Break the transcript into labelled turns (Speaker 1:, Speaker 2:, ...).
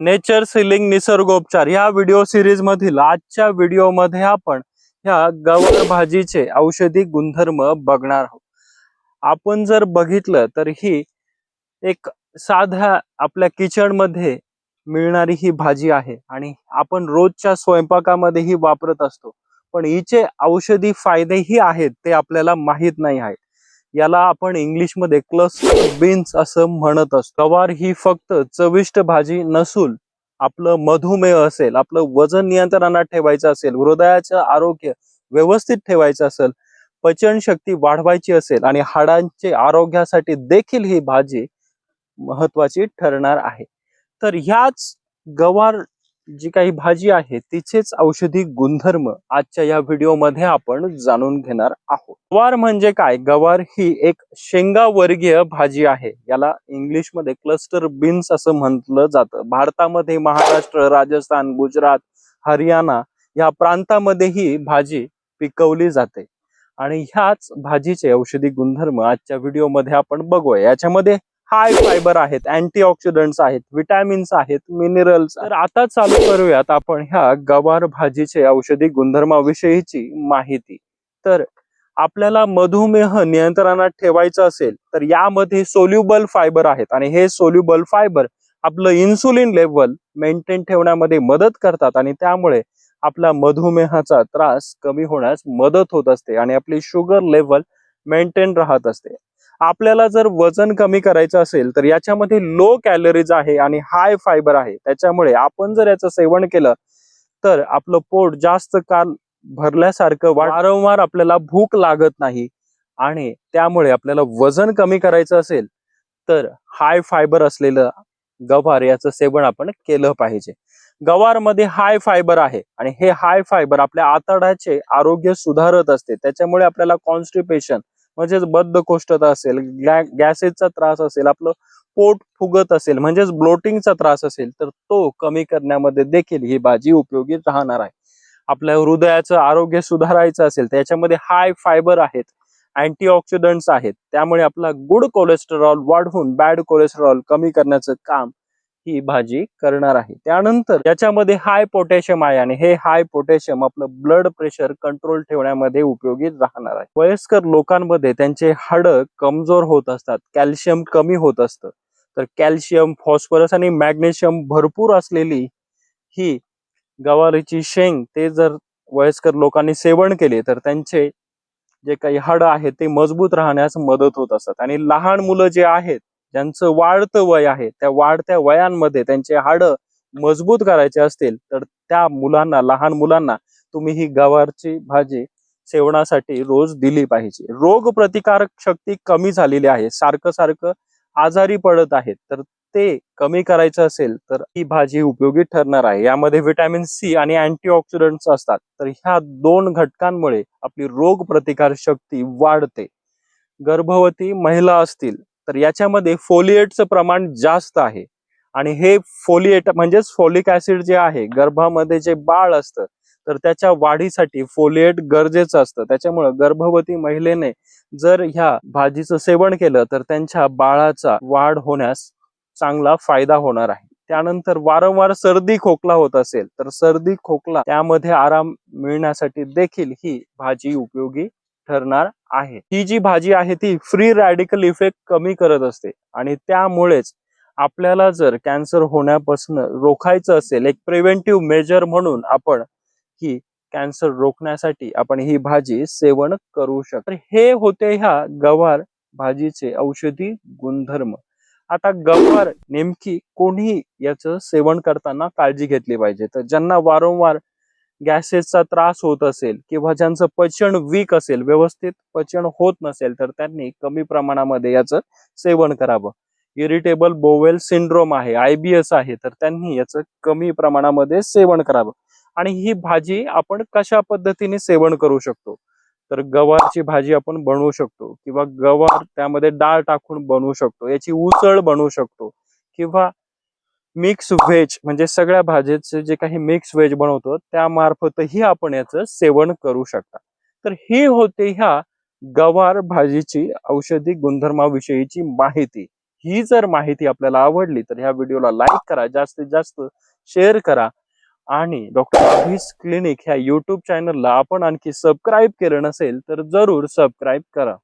Speaker 1: Nature ceiling निसर्गोपचार या video series मधील आजच्या व्हिडिओमध्ये आपण ह्या गवार भाजीचे औषधी गुणधर्म बघणार आहोत। आपण जर बघितलं तर ही एक साध्या आपल्या किचन मध्ये मिळणारी ही भाजी आहे आणि आपण रोजच्या स्वयंपाकामध्ये ही वापरत असतो, पण हिचे औषधी फायदेही आहेत ते आपल्याला माहित नाही आहेत। याला आपण इंग्लिश मध्ये क्लस्टर बीन्स असं म्हणत असतो। गवार ही फक्त चविष्ट भाजी नसून आपलं मधुमेह असेल, आपलं वजन नियंत्रणात ठेवायचं असेल, हृदयाचं आरोग्य व्यवस्थित ठेवायचं असेल, पचनशक्ती वाढवायची असेल आणि हाडांचे आरोग्यासाठी देखील ही भाजी महत्वाची ठरणार आहे। तर ह्याच गवार जी काही भाजी आहे तिचेच औषधी गुणधर्म आजच्या या व्हिडिओ मध्ये आपण जाणून घेणार आहोत। गवार म्हणजे काय? गवार ही एक शेंगा वर्गीय भाजी आहे। याला इंग्लिश मध्ये क्लस्टर बीन्स असं म्हटलं जातं। भारतामध्ये महाराष्ट्र, राजस्थान, गुजरात, हरियाणा या प्रांतामध्ये ही भाजी पिकवली जाते आणि ह्याच भाजीचे औषधी गुणधर्म आजच्या व्हिडिओ मध्ये आपण बघूया। याच्यामध्ये हाय फायबर आहेत, अँटीऑक्सिडंट्स आहेत, विटॅमिन्स आहेत, मिनरल्स। तर आता चालू करूयात आपण ह्या गवार भाजीचे औषधी गुणधर्माविषयीची माहिती। तर आपल्याला मधुमेह नियंत्रणात ठेवायचं असेल तर यामध्ये सोल्युबल फायबर आहेत आणि हे सोल्युबल फायबर आपलं इन्सुलिन लेवल मेंटेन ठेवण्यामध्ये मदत करतात आणि त्यामुळे आपला मधुमेहाचा त्रास कमी होण्यास मदत होत असते आणि आपली शुगर लेवल मेंटेन राहत असते। आपल्याला जर वजन कमी करायचं असेल तर याच्यामध्ये लो कॅलरीज आहे आणि हाय फायबर आहे। त्याच्यामुळे आपण जर याचं सेवन केलं तर आपलं पोट जास्त काल भरल्यासारखं वारंवार आपल्याला भूक लागत नाही आणि त्यामुळे आपल्याला वजन कमी करायचं असेल तर हाय फायबर असलेलं गवार याचं सेवन आपण केलं पाहिजे। गवार मध्ये हाय फायबर आहे आणि हे हाय फायबर आपल्या आतड्याचे आरोग्य सुधारत असते। त्याच्यामुळे आपल्याला कॉन्स्टिपेशन म्हणजेच बद्धकोष्ठता असेल, गॅसेसचा त्रास असेल, आपलं पोट फुगत असेल म्हणजेच ब्लोटिंगचा त्रास असेल तर तो कमी करण्यामध्ये देखील ही भाजी उपयोगी राहणार आहे। आपल्या हृदयाचं आरोग्य सुधारायचं असेल त्याच्यामध्ये हाय फायबर आहेत, अँटीऑक्सिडंट्स आहेत, त्यामुळे आपला गुड कोलेस्टेरॉल वाढवून बॅड कोलेस्टेरॉल कमी करण्याचं काम ही भाजी करणार आहे। त्यानंतर याच्यामध्ये हाय पोटॅशियम आहे आणि हे हाय पोटॅशियम आपलं ब्लड प्रेशर कंट्रोल ठेवण्यामध्ये उपयोगी राहणार आहे। वयस्कर लोकांमध्ये त्यांचे हाडं कमजोर होत असतात, कॅल्शियम कमी होत असतं, तर कॅल्शियम, फॉस्फरस आणि मॅग्नेशियम भरपूर असलेली ही गवारीची शेंग ते जर वयस्कर लोकांनी सेवन केले तर त्यांचे जे काही हाडं आहेत ते मजबूत राहण्यास मदत होत असतात आणि लहान मुलं जे आहेत ज्यांचं वाढतं वय आहे त्या वाढत्या वयांमध्ये त्यांचे हाडं मजबूत करायचे असतील तर त्या मुलांना, लहान मुलांना तुम्ही ही गवारची भाजी सेवनासाठी रोज दिली पाहिजे। रोग प्रतिकारक शक्ती कमी झालेली आहे, सारखं सारखं आजारी पडत आहेत, तर ते कमी करायचं असेल तर ही भाजी उपयोगी ठरणार आहे। यामध्ये विटॅमिन सी आणि अँटीऑक्सिडंट्स असतात, तर ह्या दोन घटकांमुळे आपली रोग प्रतिकार शक्ती वाढते। गर्भवती महिला असतील तर याच्यामध्ये फोलिएटचं प्रमाण जास्त आहे आणि हे फोलिएट म्हणजेच फोलिक ऍसिड जे आहे गर्भामध्ये जे बाळ असतं तर त्याच्या वाढीसाठी फोलिएट गरजेचं असतं। त्याच्यामुळे गर्भवती महिलेने जर ह्या भाजीचं सेवन केलं तर त्यांच्या बाळाचा वाढ होण्यास चांगला फायदा होणार आहे। त्यानंतर वारंवार सर्दी खोकला होत असेल तर सर्दी खोकला त्यामध्ये आराम मिळण्यासाठी देखील ही भाजी उपयोगी ठरणार आहे। ही जी भाजी आहे ती फ्री रॅडिकल इफेक्ट कमी करत असते आणि त्यामुळेच आपल्याला जर कॅन्सर होण्यापासून रोखायचं असेल, एक प्रिव्हेंटिव्ह मेजर म्हणून आपण ही कॅन्सर रोखण्यासाठी आपण ही भाजी सेवन करू शकतो। हे होते ह्या गवार भाजीचे औषधी गुणधर्म। आता गवार नेमकी कोणी याचं सेवन करताना काळजी घेतली पाहिजे, तर ज्यांना वारंवार गॅसेसचा त्रास होत असेल किंवा ज्यांचं पचन वीक असेल, व्यवस्थित पचन होत नसेल तर त्यांनी कमी प्रमाणामध्ये याचं सेवन करावं। इरिटेबल बोवेल सिंड्रोम आहे, IBS आहे, तर त्यांनी याचं कमी प्रमाणामध्ये सेवन करावं। आणि ही भाजी आपण कशा पद्धतीने सेवन करू शकतो, तर गवारची भाजी आपण बनवू शकतो किंवा गवार त्यामध्ये डाळ टाकून बनवू शकतो, याची उसळ बनवू शकतो किंवा मिक्स व्हेज म्हणजे सगळ्या भाज्यांचे जे काही मिक्स व्हेज बनवतो त्यामार्फतही आपण याचं सेवन करू शकता। तर ही होते ह्या गवार भाजीची औषधी गुणधर्माविषयीची माहिती। ही जर माहिती आपल्याला आवडली तर ह्या व्हिडिओला लाईक करा, जास्तीत जास्त शेअर करा आणि डॉक्टर अभीस क्लिनिक ह्या YouTube चॅनलला आपण आणखी सबस्क्राईब केलं नसेल तर जरूर सबस्क्राईब करा.